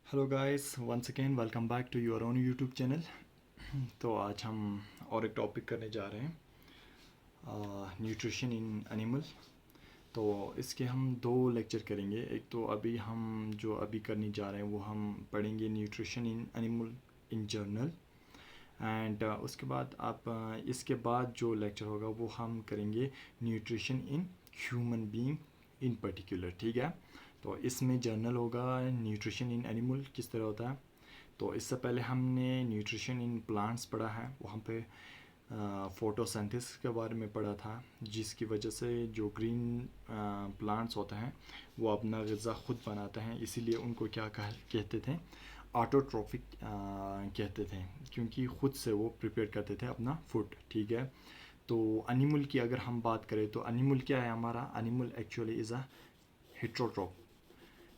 Hello guys, once again welcome back to your own YouTube channel. तो आज हम और एक टॉपिक करने जा रहे हैं, न्यूट्रिशन इन एनिमल। तो इसके हम दो लेक्चर करेंगे। एक तो हम जो अभी करने जा रहे हैं वो हम पढ़ेंगे nutrition in animal in journal. And उसके बाद इसके बाद जो लेक्चर होगा वो हम करेंगे nutrition in human being in particular. ठीक है। तो इसमें जर्नल होगा न्यूट्रिशन इन एनिमल किस तरह होता है। तो इससे पहले हमने न्यूट्रिशन इन प्लांट्स पढ़ा है, वहाँ पे फोटोसिंथेसिस के बारे में पढ़ा था, जिसकी वजह से जो ग्रीन प्लांट्स होते हैं वो अपना ग़िज़ा खुद बनाते हैं, इसीलिए उनको कहते थे, ऑटोट्रोफिक कहते थे, क्योंकि खुद से वो प्रिपेयर करते थे अपना फूड। ठीक है। तो एनिमल की अगर हम बात करें तो एनिमल क्या है हमारा? Animal actually is a heterotroph.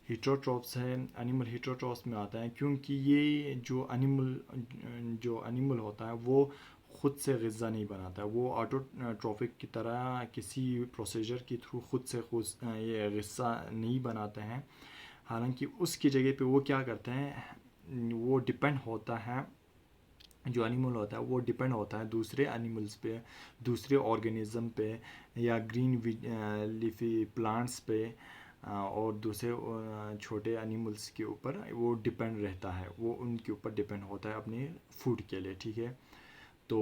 Heterotrophs है, एनिमल हीट्रोट्रॉप्स में आता है, क्योंकि ये जो एनिमल होता है वो खुद से ग़िज़ा नहीं बनाता है, वो ऑटोट्रॉफिक की तरह किसी प्रोसीजर के थ्रू खुद ये ग़िज़ा नहीं बनाते हैं। हालांकि उसकी जगह पे वो क्या करते हैं, वो डिपेंड होता है, जो एनिमल होता है वो डिपेंड होता है दूसरे एनिमल्स पे, दूसरे ऑर्गेनिज्म पे, या ग्रीन लीफी प्लांट्स पे, और दूसरे छोटे एनिमल्स के ऊपर वो डिपेंड रहता है, वो उनके ऊपर डिपेंड होता है अपने फूड के लिए। ठीक है। तो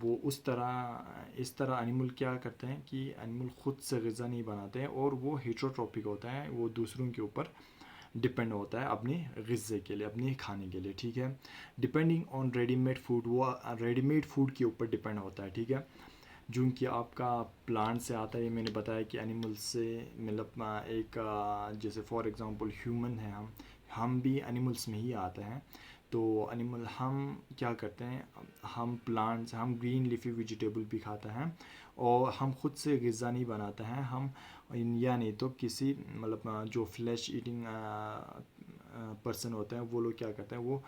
वो इस तरह एनिमल क्या करते हैं कि एनिमल खुद से ग़िज़ा नहीं बनाते हैं, और वो हेट्रोट्रॉपिक होता है, वो दूसरों के ऊपर डिपेंड होता है अपने ग़िज़े के लिए, अपने खाने के लिए। ठीक है। डिपेंडिंग ऑन रेडीमेड फूड, वो रेडीमेड फूड के ऊपर डिपेंड होता है। ठीक है। जो कि आपका प्लांट से आता है, ये मैंने बताया कि एनिमल से, मतलब जैसे फॉर एग्जांपल ह्यूमन है, हम भी एनिमल्स में ही आते हैं। तो एनिमल हम क्या करते हैं, हम ग्रीन लीफी वेजिटेबल भी खाते हैं, और हम खुद से ग़िज़ा नहीं बनाते हैं। हम या नहीं तो किसी, मतलब जो फ्लैश ईटिंग पर्सन होते हैं वो लोग क्या करते हैं, वो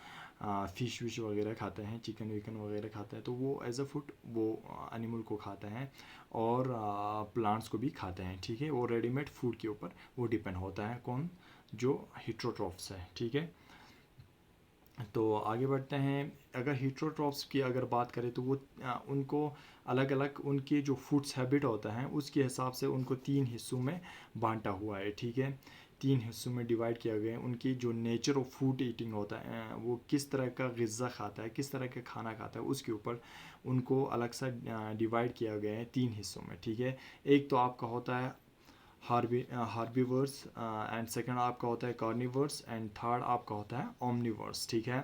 फ़िश विश वगैरह खाते हैं, चिकन विकन वगैरह खाते हैं, तो वो एज अ फूड वो एनिमल को खाते हैं, और प्लांट्स को भी खाते हैं। ठीक है। वो रेडीमेड फूड के ऊपर वो डिपेंड होता है, कौन? जो हिट्रोट्रॉफ्स है। ठीक है। तो आगे बढ़ते हैं। अगर हीट्रोट्रॉप्स की अगर बात करें तो वो उनको अलग अलग उनके जो फूड्स हैबिट होता है उसके हिसाब से उनको 3 हिस्सों में बांटा हुआ है। ठीक है। 3 हिस्सों में डिवाइड किया गया है। उनकी जो नेचर ऑफ फूड ईटिंग होता है, वो किस तरह का ग़िज़ा खाता है, किस तरह का खाना खाता है, उसके ऊपर उनको अलग सा डिवाइड किया गया है 3 हिस्सों में। ठीक है। एक तो आपका होता है हार्बीवर्स, एंड सेकंड आपका होता है कार्निवर्स, एंड थर्ड आपका होता है ओमनिवर्स। ठीक है।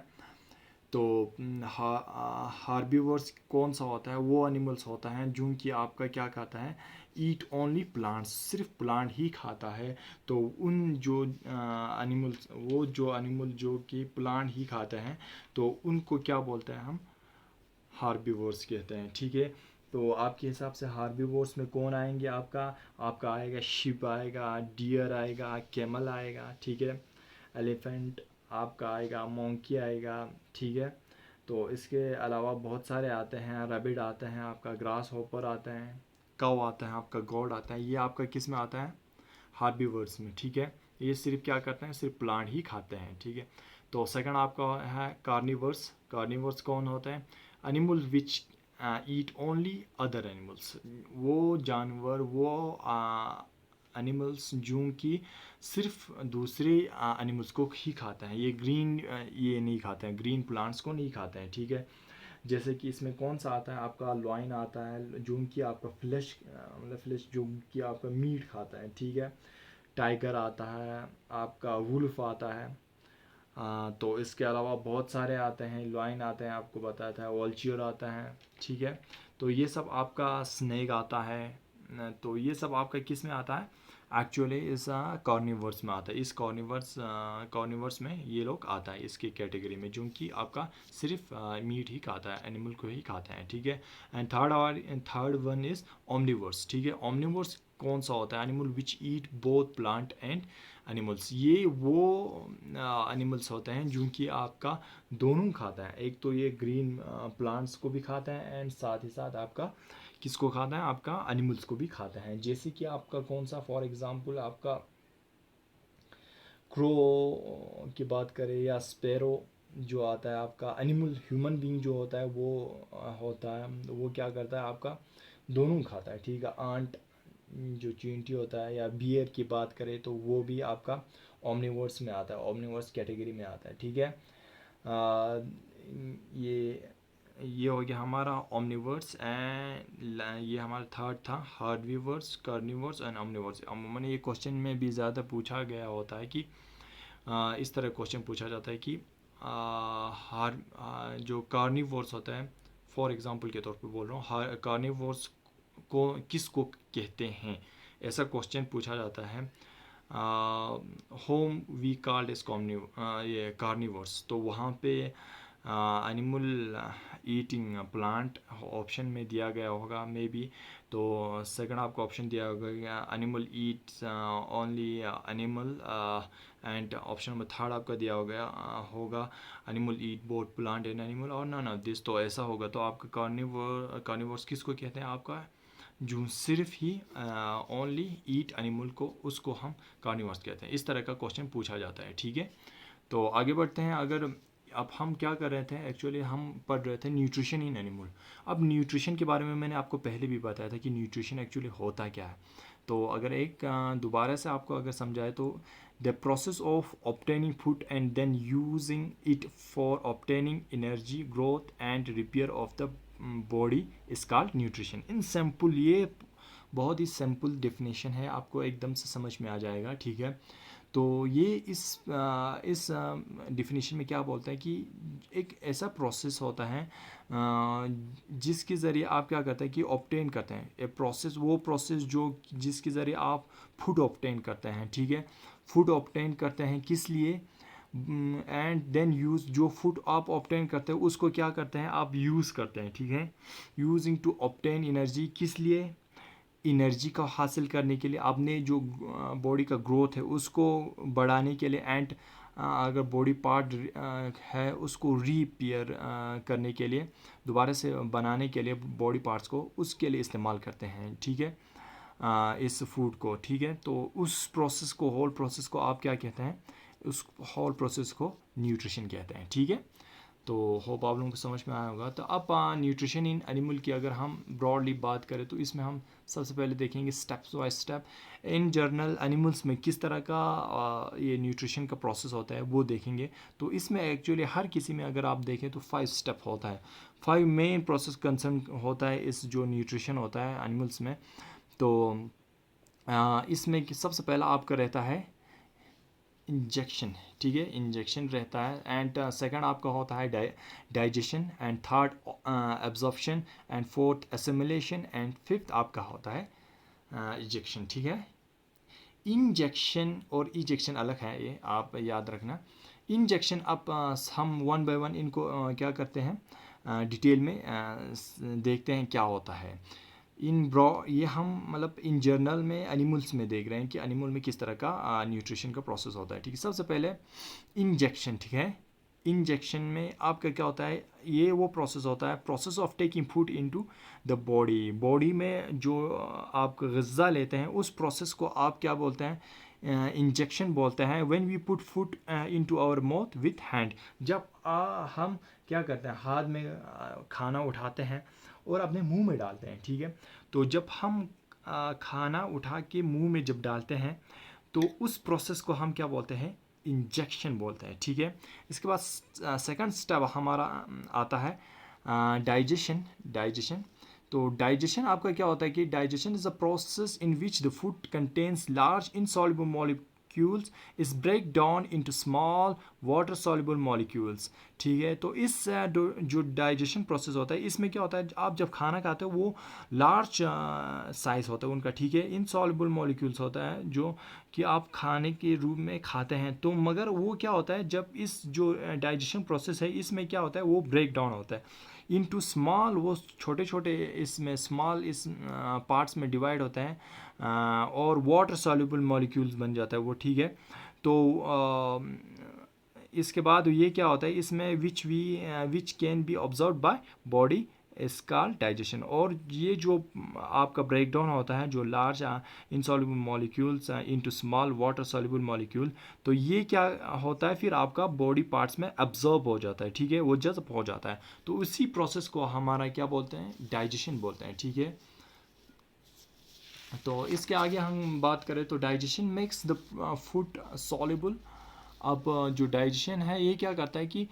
तो हार्बीवर्स कौन सा होता है? वो एनिमल्स होता है जो कि आपका क्या खाता है, ईट ओनली प्लांट्स, सिर्फ प्लांट ही खाता है। तो उन जो एनिमल्स, वो जो एनिमल जो कि प्लांट ही खाते हैं, तो उनको क्या बोलते हैं हम? हार्बीवोर्स कहते हैं। ठीक है। तो आपके हिसाब से हार्बीवोर्स में कौन आएंगे? आपका आपका आएगा शिप, आएगा डियर, आएगा कैमल, आएगा। ठीक है। एलिफेंट आपका आएगा, मोंकी आएगा। ठीक है। तो इसके अलावा बहुत सारे आते हैं, रैबिट आते हैं, आपका ग्रास हॉपर आते हैं, कव आता है, आपका गॉड आता है। ये आपका किस में आता है? हार्बीवर्स में। ठीक है। ये सिर्फ क्या करते हैं, सिर्फ प्लांट ही खाते हैं। ठीक है। तो सेकंड आपका है कार्निवर्स। कार्निवर्स कौन होता है? Animal which eat only other animals, वो जानवर, वो एनिमल्स जो कि सिर्फ दूसरे एनिमल्स को ही खाते हैं। ये नहीं खाते हैं, ग्रीन प्लांट्स को नहीं खाते हैं। ठीक है। जैसे कि इसमें कौन सा आता है? आपका लॉइन आता है, जो कि आपका फ्लैश, मतलब फ्लैश जो कि आपका मीट खाता है। ठीक है। टाइगर आता है, आपका वुल्फ आता है। तो इसके अलावा बहुत सारे आते हैं, लॉइन आते हैं, आपको बताया था, वॉल्चियर आता है। ठीक है। तो ये सब आपका स्नेक आता है। तो ये सब आपका किस में आता है? एक्चुअली इस कॉर्निवर्स में आता है। इस कॉर्निवर्स में ये लोग आता है, इसकी कैटेगरी में, जो कि आपका सिर्फ मीट ही खाता है, एनिमल को ही खाता है। ठीक है। And third one is Omniverse. ठीक है। ओमनिवर्स कौन सा होता है? Animal which eat both plant and animals. ये वो एनिमल्स होते हैं जो कि आपका दोनों खाता है। एक तो ये ग्रीन प्लांट्स को भी खाता है, एंड साथ ही साथ आपका किसको खाता है? आपका एनिमल्स को भी खाता है। जैसे कि आपका कौन सा, फॉर एग्जांपल आपका क्रो की बात करें या स्पैरो जो आता है आपका, एनिमल ह्यूमन बीइंग जो होता है वो होता है, वो क्या करता है आपका दोनों खाता है, ठीक है। आंट जो चींटी होता है, या बियर की बात करें तो वो भी आपका ओमनिवोर्स में आता है, ओमनिवोर्स कैटेगरी में आता है, ठीक है। आ, ये हो गया हमारा ओमनिवर्स, एंड ये हमारा थर्ड था हार्डवीवर्स, कार्निवर्स एंड ओमनिवर्स। अमूमन ये क्वेश्चन में भी ज़्यादा पूछा गया होता है कि इस तरह क्वेश्चन पूछा जाता है कि जो कार्निवर्स होता है, फॉर एग्जांपल के तौर पे बोल रहा हूँ, कार्निवर्स को किसको कहते हैं, ऐसा क्वेश्चन पूछा जाता है। होम वी कॉल्ड इस ये कार्निवर्स, तो वहाँ पे एनिमल ईटिंग प्लांट ऑप्शन में दिया गया होगा मे बी। तो सेकंड आपको ऑप्शन दिया होगा animal Yeats only animal, and option number third आपका दिया होगा animal eat both plant and animal और नन ऑफ दिस। तो ऐसा होगा तो आपका कार्निवर्स किसको कहते हैं, आपका जो सिर्फ ही ओनली ईट एनिमल को, उसको हम कार्निवर्स कहते हैं। इस तरह का क्वेश्चन पूछा जाता है, ठीक है। तो आगे बढ़ते हैं। अगर अब हम क्या कर रहे थे, एक्चुअली हम पढ़ रहे थे न्यूट्रिशन इन एनिमल। अब न्यूट्रिशन के बारे में मैंने आपको पहले भी बताया था कि न्यूट्रिशन एक्चुअली होता क्या है। तो अगर एक दोबारा से आपको अगर समझाए तो the process of obtaining food and then using it for obtaining energy, growth and repair of the body is called nutrition. In simple, ये बहुत ही सिंपल डेफिनेशन है, आपको एकदम से समझ में आ जाएगा, ठीक है। तो ये इस डिफिनीशन में क्या बोलता है कि एक ऐसा प्रोसेस होता है जिसके ज़रिए आप क्या करते हैं कि ऑब्टेन करते हैं ए प्रोसेस, वो प्रोसेस जो जिसके ज़रिए आप फूड ऑब्टेन करते हैं, ठीक है। फूड ऑब्टेन करते हैं किस लिए, एंड देन यूज़, जो फूड आप ऑब्टेन करते हैं उसको क्या करते हैं आप यूज़ करते हैं, ठीक है। यूजिंग टू ऑब्टेन एनर्जी, किस लिए, एनर्जी का हासिल करने के लिए, आपने जो बॉडी का ग्रोथ है उसको बढ़ाने के लिए, एंड अगर बॉडी पार्ट है उसको रिपेयर करने के लिए, दोबारा से बनाने के लिए बॉडी पार्ट्स को, उसके लिए इस्तेमाल करते हैं, ठीक है, इस फूड को, ठीक है। तो उस प्रोसेस को, होल प्रोसेस को आप क्या कहते हैं, उस होल प्रोसेस को न्यूट्रिशन कहते हैं, ठीक है। तो होप आप लोगों को समझ में आया होगा। तो अब न्यूट्रिशन इन एनिमल की अगर हम ब्रॉडली बात करें तो इसमें हम सबसे पहले देखेंगे steps by step in journal animals में किस तरह का ये न्यूट्रिशन का प्रोसेस होता है वो देखेंगे। तो इसमें एक्चुअली हर किसी में अगर आप देखें तो 5 स्टेप होता है, 5 मेन प्रोसेस कंसर्न होता है इस जो न्यूट्रिशन होता है एनिमल्स में। तो इसमें सबसे पहला आपका रहता है इंजेक्शन, ठीक है, इंजेक्शन रहता है, एंड सेकंड आपका होता है digestion, and third absorption, and fourth assimilation, and fifth आपका होता है इंजेक्शन, ठीक है। इंजेक्शन और इजेक्शन अलग है, ये आप याद रखना। इंजेक्शन अब हम वन बाय वन इनको क्या करते हैं डिटेल में देखते हैं क्या होता है। ये हम मतलब इन जर्नल में एनिमल्स में देख रहे हैं कि एनिमल में किस तरह का न्यूट्रिशन का प्रोसेस होता है, ठीक है। सबसे पहले इंजेक्शन, ठीक है। इंजेक्शन में आपका क्या होता है, ये वो प्रोसेस होता है, process of taking food into the body. Body में जो आप ग़िज़ा लेते हैं उस प्रोसेस को आप क्या बोलते हैं, इंजेक्शन बोलते हैं। When we put food into our mouth with hand, जब हम क्या करते हैं, हाथ में खाना उठाते हैं और अपने मुंह में डालते हैं, ठीक है। तो जब हम खाना उठा के मुंह में जब डालते हैं तो उस प्रोसेस को हम क्या बोलते हैं, इंजेक्शन बोलते हैं, ठीक है। इसके बाद सेकंड स्टेप हमारा आता है डाइजेशन। डाइजेशन, तो डाइजेशन आपका क्या होता है कि digestion is a process in which the food contains large insoluble molecules is break down into small water soluble molecules, ठीक है। तो इस जो डाइजेशन प्रोसेस होता है इसमें क्या होता है, आप जब खाना खाते हो वो लार्ज साइज होता है उनका, ठीक है। इनसॉल्युबल मॉलिक्यूल्स होता है जो कि आप खाने के रूप में खाते हैं, तो मगर वो क्या होता है जब इस जो डाइजेशन प्रोसेस है इसमें क्या होता है वो ब्रेक डाउन होता है इनटू स्मॉल, वो छोटे छोटे इसमें स्मॉल इस पार्ट्स में डिवाइड होता है और वाटर सॉल्युबल मॉलिक्यूल्स बन जाता है वो, ठीक है। तो इसके बाद ये क्या होता है इसमें which can be observe by body is called digestion. और ये जो आपका ब्रेक डाउन होता है जो large insoluble molecules into small water soluble molecule, तो ये क्या होता है फिर आपका बॉडी पार्ट्स में एब्जॉर्ब हो जाता है, ठीक है, वो जज़ब हो जाता है। तो उसी प्रोसेस को हमारा क्या बोलते हैं, डाइजेशन बोलते हैं, ठीक है। तो इसके आगे हम बात करें तो digestion makes the food soluble. अब जो डाइजेशन है ये क्या करता है कि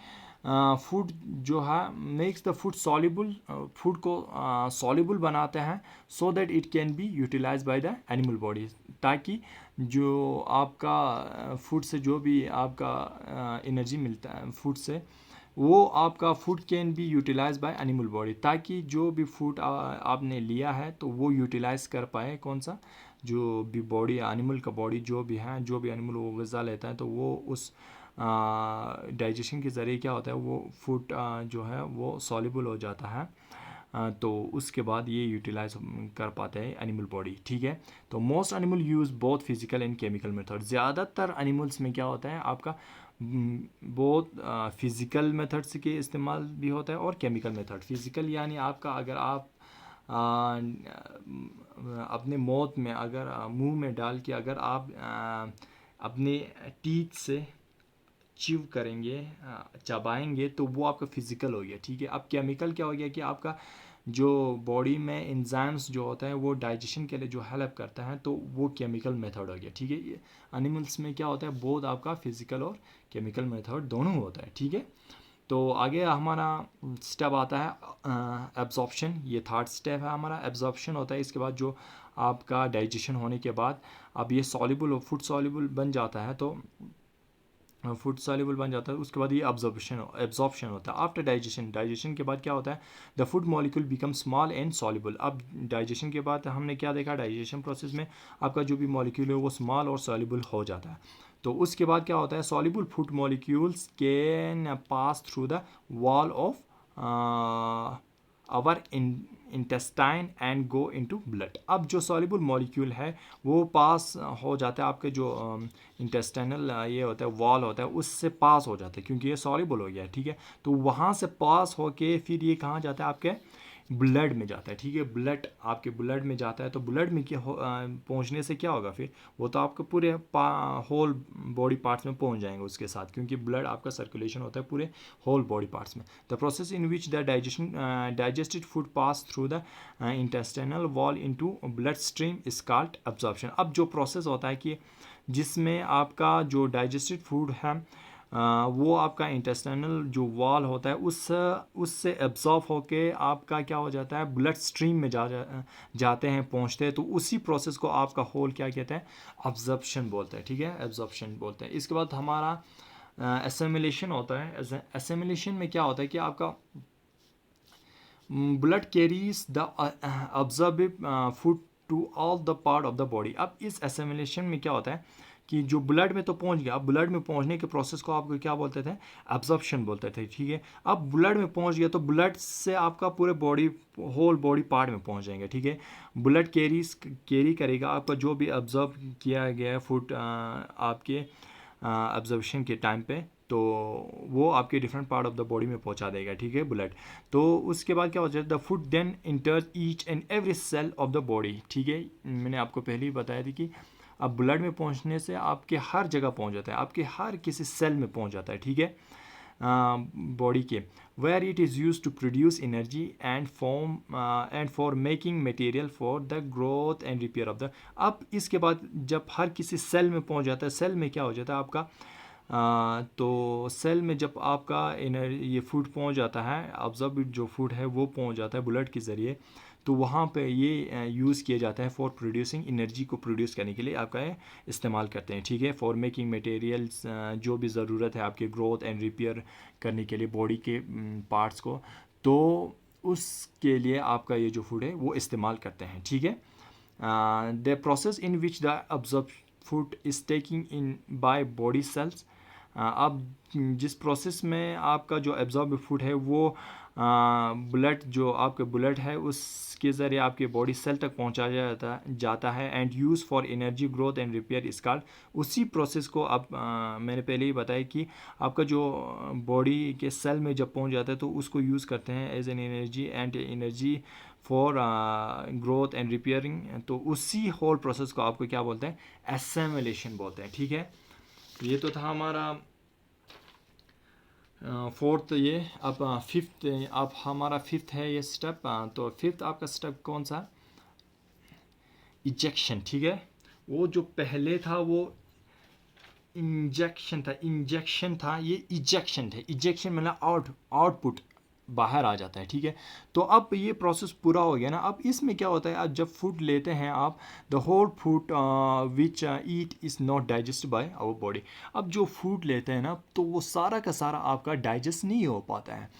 फूड जो है makes the food soluble, food को सॉल्युबल बनाते हैं so that it can be utilize by the animal body, ताकि जो आपका फूड से जो भी आपका एनर्जी मिलता है फूड से, वो आपका food can be utilize by animal body, ताकि जो भी फूड आपने लिया है तो वो यूटिलाइज कर पाए, कौन सा, जो भी बॉडी एनिमल का बॉडी जो भी है, जो भी एनिमल वो ग़िज़ा लेता है तो वो उस डाइजेशन के ज़रिए क्या होता है वो फूड जो है वो सॉल्युबल हो जाता है, तो उसके बाद ये यूटिलाइज कर पाते हैं एनिमल बॉडी, ठीक है। तो most animal use both physical and chemical method. ज़्यादातर एनिमल्स में क्या होता है आपका बहुत फिज़िकल मेथड्स के इस्तेमाल भी होता है और केमिकल मेथड। फिज़िकल यानी आपका अगर आप अपने मौत में अगर मुंह में डाल के अगर आप अपने टीथ से चिव करेंगे, चबाएंगे, तो वो आपका फिज़िकल हो गया, ठीक है। अब केमिकल क्या हो गया कि आपका जो बॉडी में एंजाइम्स जो होता है वो डाइजेशन के लिए जो हेल्प करता है, तो वो केमिकल मेथड हो गया, ठीक है। ये एनिमल्स में क्या होता है बोथ आपका फिज़िकल और केमिकल मेथड दोनों होता है, ठीक है। तो आगे हमारा स्टेप आता है एब्जॉर्प्शन। ये थर्ड स्टेप है हमारा, एब्जॉर्प्शन होता है। इसके बाद जो आपका डाइजेशन होने के बाद अब ये सॉल्युबल फूड सॉल्युबल बन जाता है, तो फूड सॉल्युबल बन जाता है, उसके बाद ये एब्जॉर्प्शन होता है। आफ्टर डाइजेशन के बाद क्या होता है, the food molecule become small and soluble. अब डाइजेशन के बाद हमने क्या देखा, डाइजेशन प्रोसेस में आपका जो भी मॉलिक्यूल है वो स्मॉल और सॉल्युबल हो जाता है। तो उसके बाद क्या होता है, soluble food molecules can pass through the wall of our intestine and go into blood. अब जो सॉल्युबल मॉलिक्यूल है वो पास हो जाता है, आपके जो इंटेस्टाइनल ये होता है वॉल होता है उससे पास हो जाता है, क्योंकि ये सॉल्युबल हो गया है, ठीक है। तो वहाँ से पास होके फिर ये कहाँ जाता है, आपके ब्लड में जाता है, ठीक है। ब्लड आपके ब्लड में जाता है, तो ब्लड में क्या पहुँचने से क्या होगा फिर, वो तो आपके पूरे होल बॉडी पार्ट्स में पहुँच जाएंगे उसके साथ, क्योंकि ब्लड आपका सर्कुलेशन होता है पूरे होल बॉडी पार्ट्स में। The process in which the digested food pass through the intestinal wall into blood stream is called absorption. अब जो प्रोसेस होता है कि जिसमें आपका जो डाइजेस्टेड फूड है वो आपका इंटेस्टाइनल जो वॉल होता है उससे एब्जॉर्ब होके आपका क्या हो जाता है, ब्लड स्ट्रीम में जाते हैं, पहुंचते हैं। तो उसी प्रोसेस को आपका होल क्या कहते हैं, एब्जॉर्प्शन बोलते हैं, ठीक है, एब्जॉर्प्शन बोलते हैं। इसके बाद हमारा एसिमिलेशन होता है। एसिमिलेशन में क्या होता है कि आपका blood carries the absorb food to all the part of the body. अब इस एसिमिलेशन में क्या होता है कि जो ब्लड में तो पहुंच गया, अब ब्लड में पहुंचने के प्रोसेस को आपको क्या बोलते थे, एब्जॉर्प्शन बोलते थे, ठीक है। अब ब्लड में पहुंच गया तो ब्लड से आपका पूरे बॉडी होल बॉडी पार्ट में पहुंच जाएंगे, ठीक है। ब्लड कैरी करेगा आपका जो भी एब्जॉर्ब किया गया है फूड आपके एब्जॉर्प्शन के टाइम पे, तो वो आपके different part of the body में पहुंचा देगा, ठीक है, ब्लड। तो उसके बाद क्या हो जाता है, the food then enters each and every cell of the body, ठीक है। मैंने आपको पहले ही बताया थी कि अब ब्लड में पहुंचने से आपके हर जगह पहुंच जाता है, आपके हर किसी सेल में पहुंच जाता है, ठीक है, बॉडी के, where it is use to produce energy and for making material for the growth and repair of the. अब इसके बाद जब हर किसी सेल में पहुंच जाता है, सेल में क्या हो जाता है आपका तो सेल में जब आपका ये फूड पहुंच जाता है, ऑब्जर्व जो फूड है वो पहुंच जाता है ब्लड के ज़रिए, तो वहाँ पे ये यूज़ किया जाता है फॉर प्रोड्यूसिंग एनर्जी को प्रोड्यूस करने के लिए आपका इस्तेमाल करते हैं, ठीक है, फॉर मेकिंग मटेरियल्स जो भी ज़रूरत है आपके ग्रोथ एंड रिपेयर करने के लिए बॉडी के पार्ट्स को, तो उसके लिए आपका ये जो फूड है वो इस्तेमाल करते हैं, ठीक है। The process in which the observe food is taking in by body cells आप जिस प्रोसेस में आपका जो एब्जॉर्ब फूड है वो ब्लड जो आपके ब्लड है उसके ज़रिए आपके बॉडी सेल तक पहुंचाया जाता है and use for energy growth and repair इस कॉल्ड। उसी प्रोसेस को आप मैंने पहले ही बताया कि आपका जो बॉडी के सेल में जब पहुंच जाता है तो उसको यूज़ करते हैं as an energy and energy for growth and repairing. तो उसी होल प्रोसेस को आपको क्या बोलते हैं, एसेमिलेशन बोलते हैं। ठीक है, ये तो था हमारा फोर्थ। ये अब फिफ्थ, अब हमारा फिफ्थ है ये स्टेप। तो फिफ्थ आपका स्टेप कौन सा, इजेक्शन। ठीक है, वो जो पहले था वो इंजेक्शन था, ये इजेक्शन था। इजेक्शन मतलब आउटपुट बाहर आ जाता है। ठीक है, तो अब ये प्रोसेस पूरा हो गया ना। अब इसमें क्या होता है, आप जब फूड लेते हैं आप, the whole food which eat is not digest by our body. अब जो फूड लेते हैं ना तो वो सारा का सारा आपका डाइजेस्ट नहीं हो पाता है।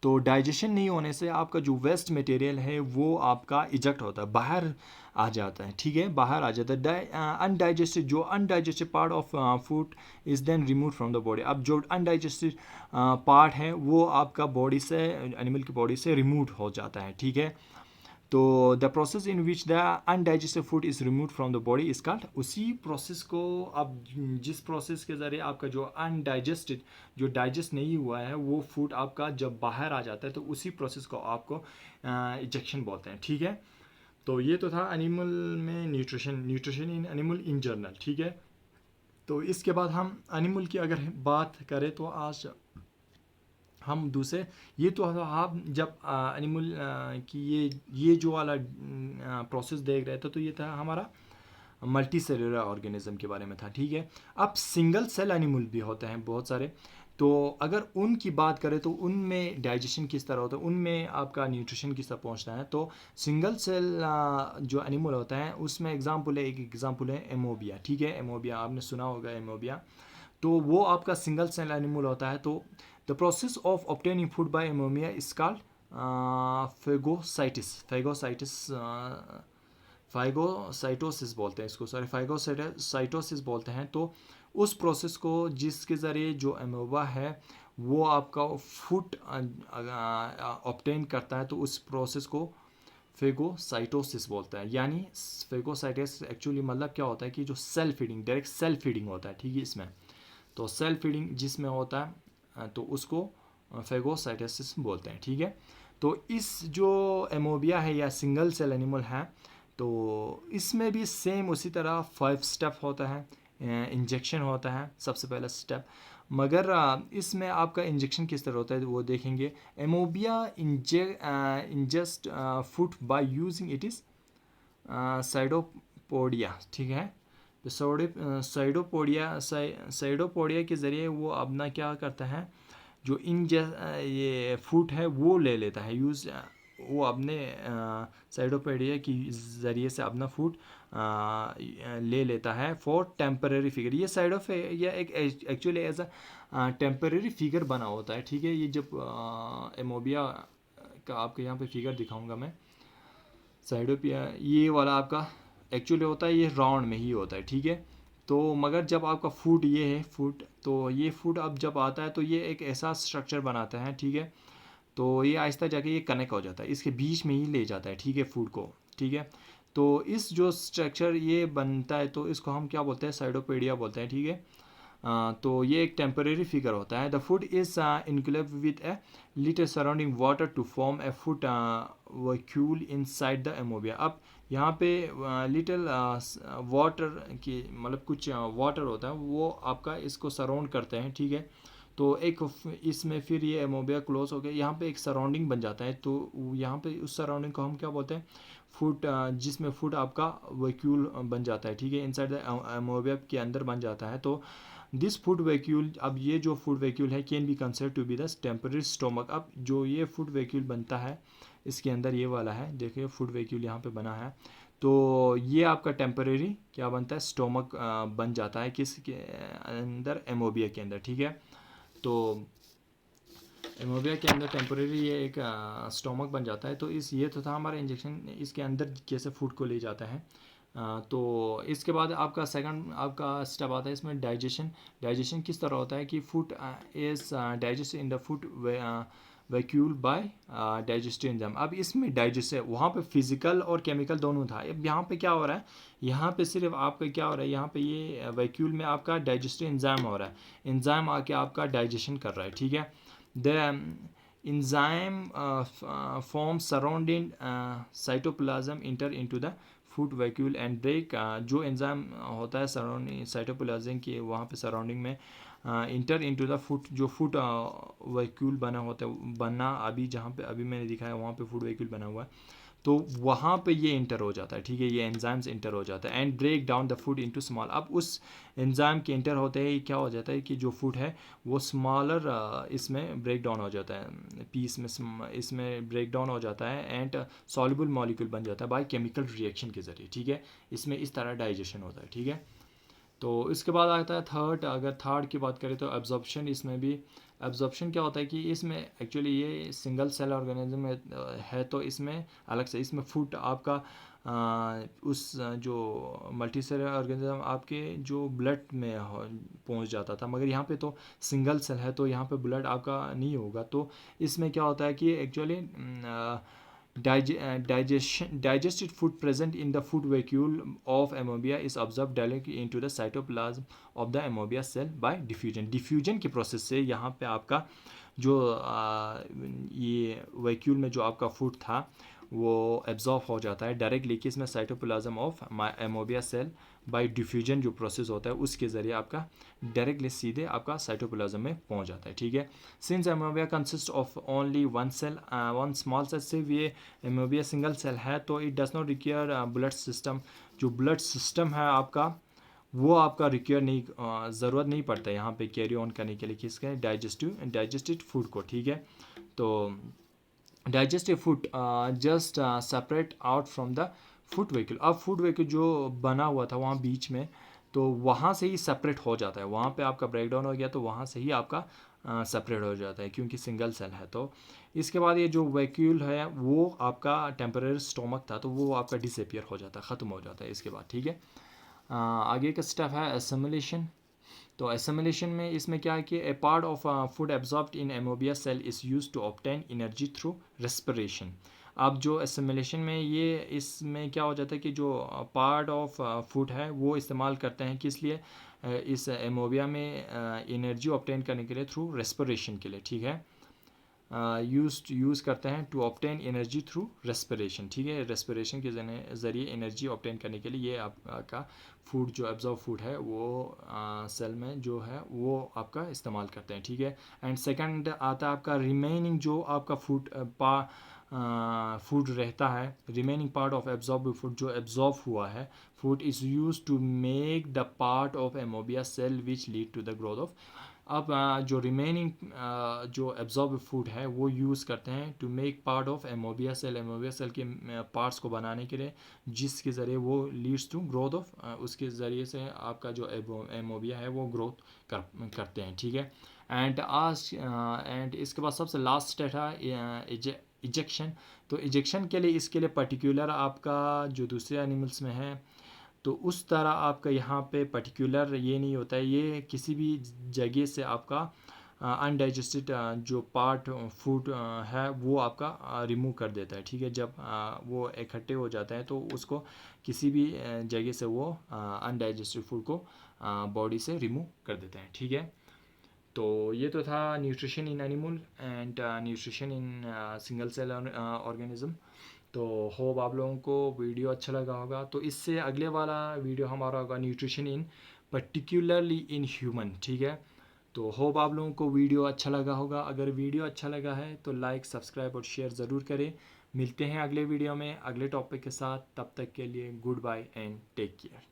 तो डाइजेशन नहीं होने से आपका जो वेस्ट मटेरियल है वो आपका इजेक्ट होता है, बाहर आ जाता है। ठीक है, बाहर आ जाता है। अनडाइजेस्टेड जो undigested part of food is then remove from the body. अब जो अनडाइजेस्टेड पार्ट है वो आपका बॉडी से, एनिमल की बॉडी से रिमूव हो जाता है। ठीक है, तो the process in which the undigested food is remove from the body is called. उसी प्रोसेस को, अब जिस प्रोसेस के ज़रिए आपका जो अनडाइजेस्टेड, जो डाइजेस्ट नहीं हुआ है वो फूड आपका जब बाहर आ जाता है तो उसी प्रोसेस को आपको इजेक्शन बोलते हैं। ठीक है, तो ये तो था एनिमल में nutrition in animal in general. ठीक है, तो इसके बाद हम एनिमल की अगर बात करें तो आज हम दूसरे, ये तो आप जब एनिमल की ये जो वाला प्रोसेस देख रहे थे तो ये था हमारा मल्टी सेलुलर ऑर्गेनिज्म के बारे में था। ठीक है, अब सिंगल सेल एनिमल भी होते हैं बहुत सारे। तो अगर उनकी बात करें तो उनमें डाइजेशन किस तरह होता है, उनमें आपका न्यूट्रिशन किस तरह पहुंचता है। तो सिंगल सेल जो एनिमल होता है उसमें एग्जांपल है, एक एग्जांपल है एमोबिया। ठीक है, एमोबिया आपने सुना होगा एमोबिया। तो वो आपका सिंगल सेल एनिमल होता है। तो the process of obtaining food by एमोबिया is called phagocytosis बोलते हैं इसको, सॉरी फाइगोसाइटोसिस बोलते हैं। तो उस प्रोसेस को जिसके ज़रिए जो एमोबा है वो आपका फूड ऑब्टेन करता है तो उस प्रोसेस को फेगोसाइटोसिस बोलता है। यानी फेगोसाइटोसिस एक्चुअली मतलब क्या होता है कि जो cell feeding, direct cell feeding होता है। ठीक है, इसमें तो सेल फीडिंग जिसमें होता है तो उसको फेगोसाइटोसिस बोलते हैं। ठीक है, तो इस जो एमोबिया है या सिंगल सेल एनिमल है तो इसमें भी सेम उसी तरह 5 स्टेप होता है। इंजेक्शन होता है सबसे पहला स्टेप, मगर इसमें आपका इंजेक्शन किस तरह होता है वो देखेंगे। Amoeba ingest food by using it is pseudopodia. ठीक है, तो साइडोपोडिया के ज़रिए वो अपना क्या करता है, जो ये फूड है वो ले लेता है यूज़, वो अपने साइडोपोडिया के ज़रिए से अपना फूड ले लेता है फॉर टेम्पररी फिगर। ये या एक actually as a temporary figure बना होता है। ठीक है, ये जब एमोबिया का आपको यहाँ पे फिगर दिखाऊंगा मैं, साइडोपिया ये वाला आपका एक्चुअली होता है, ये राउंड में ही होता है। ठीक है, तो मगर जब आपका फूड ये है फूड, तो ये फूड अब जब आता है तो ये एक ऐसा स्ट्रक्चर बनाता है। ठीक है, तो ये आहिस्ता जाके ये कनेक्ट हो जाता है, इसके बीच में ही ले जाता है। ठीक है, फूड को। ठीक है, तो इस जो स्ट्रक्चर ये बनता है तो इसको हम क्या बोलते हैं, साइडोपेडिया बोलते हैं। ठीक है, तो ये एक टेम्परेरी फिगर होता है। The food is enclave with a little surrounding water to form a food vacuole inside the amoeba. अब यहाँ पे लिटिल वाटर की मतलब कुछ वाटर होता है वो आपका इसको सराउंड करते हैं। ठीक है, तो एक इसमें फिर ये एमोबिया क्लोज हो गया, यहाँ पे एक सराउंडिंग बन जाता है। तो यहाँ पे उस सराउंडिंग को हम क्या बोलते हैं, फूड, जिसमें फूड आपका वैक्यूल बन जाता है। ठीक है, इनसाइड द एमोबिया के अंदर बन जाता है। तो दिस फूड वैक्यूल, अब ये जो फूड वैक्यूल है can be consider to be the temporary stomach. अब जो ये फूड वैक्यूल बनता है इसके अंदर ये वाला है, देखिए फूड वैक्यूल यहाँ पे बना है। तो ये आपका टेम्परेरी क्या बनता है, स्टोमक बन जाता है किसके अंदर, एमोबिया के अंदर। ठीक है, तो एमोबिया के अंदर टेम्परेरी ये एक स्टोमक बन जाता है। तो ये तो था हमारा इंजेक्शन, इसके अंदर कैसे फूड को ले जाता है। तो इसके बाद आपका सेकंड आपका स्टेप आता है इसमें डाइजेशन। डाइजेशन किस तरह होता है कि food is digest in the food vacuole by digestive enzyme. अब इसमें डाइजेस्ट वहाँ पे फिजिकल और केमिकल दोनों था, अब यहाँ पे क्या हो रहा है, यहाँ पे सिर्फ आपका क्या हो रहा है, यहाँ पे ये वैक्यूल में आपका डाइजेस्टिव एंजाइम हो रहा है, एंजाइम आके आपका डाइजेशन कर रहा है, ठीक है। The enzyme forms surrounding cytoplasm enter into the food vacuole and break. जो एंजाइम होता है सराउंडिंग साइटोप्लाज्म के वहाँ पे सराउंडिंग में इंटर इनटू द फूड, जो फूड वैक्यूल बना होता है, बना अभी जहाँ पे अभी मैंने दिखाया वहाँ पे फूड वैक्यूल बना हुआ है, तो वहाँ पे ये इंटर हो जाता है, ठीक है, ये एंजाइम्स इंटर हो जाता है and break down the food into small. अब उस एंजाइम के इंटर होते ही क्या हो जाता है कि जो फूड है वो स्मॉलर इसमें ब्रेक डाउन हो जाता है, पीस में इसमें ब्रेक डाउन हो जाता है एंड सॉल्युबल मॉलिक्यूल बन जाता है बाय केमिकल रिएक्शन के ज़रिए, ठीक है। इसमें इस तरह डाइजेशन होता है, ठीक है। तो इसके बाद आता है थर्ड। अगर थर्ड की बात करें तो एब्जॉर्प्शन। इसमें भी एब्जॉर्प्शन क्या होता है कि इसमें एक्चुअली ये सिंगल सेल ऑर्गेनिज्म है, तो इसमें अलग से इसमें फूड आपका उस जो मल्टी सेलर ऑर्गेनिज्म आपके जो ब्लड में पहुंच जाता था, मगर यहाँ पे तो सिंगल सेल है तो यहाँ पे ब्लड आपका नहीं होगा। तो इसमें क्या होता है कि actually digested food present in the food vacuole of ammoebia is absorbed directly into the cytoplasm of the ammoebia cell by diffusion। Diffusion के प्रोसेस से यहाँ पे आपका जो ये वैक्यूल में जो आपका फूड था वो एब्जॉर्ब हो जाता है डायरेक्टली किस में, cytoplasm of amoeba cell by diffusion जो प्रोसेस होता है उसके ज़रिए आपका डायरेक्टली सीधे आपका साइटोप्लाज्म में पहुंच जाता है, ठीक है। Since amoeba consist of only one cell, one small cell, सिर्फ ये एमोबिया सिंगल सेल है तो it does not require blood system. जो ब्लड सिस्टम है आपका वो आपका रिक्वायर नहीं, ज़रूरत नहीं पड़ता है यहाँ पे कैरी ऑन करने के लिए किसके, डाइजेस्टेड फूड को, ठीक है। तो digestive food just separate out from the food vehicle. अब फूड वहीकल जो बना हुआ था वहाँ बीच में, तो वहाँ से ही सेपरेट हो जाता है, वहाँ पे आपका ब्रेक डाउन हो गया तो वहाँ से ही आपका सेपरेट हो जाता है क्योंकि सिंगल सेल है। तो इसके बाद ये जो वैक्यूल है वो आपका टेम्परेरी स्टोमक था तो वो आपका डिसअपियर हो जाता है, ख़त्म हो जाता है इसके बाद, ठीक है। आगे का स्टेप है एसिमिलेशन। तो एसिमिलेशन में इसमें क्या है कि a part of food absorbed in amoeba cell is use to obtain energy through respiration. अब जो एसिमिलेशन में ये इसमें क्या हो जाता है कि जो पार्ट ऑफ फूड है वो इस्तेमाल करते हैं किस लिए, इस एमोबिया में एनर्जी ऑब्टेन करने के लिए थ्रू रेस्पिरेशन के लिए, ठीक है। यूज़ करते हैं to obtain energy through respiration, ठीक है। रेस्पिरेशन के ज़रिए एनर्जी ऑब्टेन करने के लिए ये आपका फूड जो एब्जॉर्ब फूड है वो सेल में जो है वो आपका इस्तेमाल करते हैं, ठीक है। एंड सेकंड आता है आपका रिमेनिंग जो आपका फूड रहता है, remaining part of absorb food जो एब्जॉर्ब हुआ है food is use to make the part of amoeba cell which lead to the growth of. अब जो रिमेनिंग जो एब्जॉर्ब फूड है वो यूज़ करते हैं to make part of amoeba cell के पार्ट्स को बनाने के लिए, जिसके ज़रिए वो लीड्स टू ग्रोथ ऑफ, उसके ज़रिए से आपका जो एमोबिया है वो ग्रोथ करते हैं, ठीक है। एंड इसके बाद सबसे लास्ट स्टेप है इजेक्शन। तो इजेक्शन के लिए इसके लिए पर्टिकुलर आपका जो दूसरे एनिमल्स में है तो उस तरह आपका यहाँ पे पर्टिकुलर ये नहीं होता है, ये किसी भी जगह से आपका अनडाइजेस्टेड जो पार्ट फूड है वो आपका रिमूव कर देता है, ठीक है। जब वो इकट्ठे हो जाते हैं तो उसको किसी भी जगह से वो अनडाइजेस्टेड फूड को बॉडी से रिमूव कर देते हैं, ठीक है। तो ये तो था nutrition in animal and nutrition in single cell organism. तो होप आप लोगों को वीडियो अच्छा लगा होगा। तो इससे अगले वाला वीडियो हमारा होगा nutrition in particularly in human, ठीक है। तो होप आप लोगों को वीडियो अच्छा लगा होगा। अगर वीडियो अच्छा लगा है तो लाइक सब्सक्राइब और शेयर ज़रूर करें। मिलते हैं अगले वीडियो में अगले टॉपिक के साथ, तब तक के लिए goodbye and take care.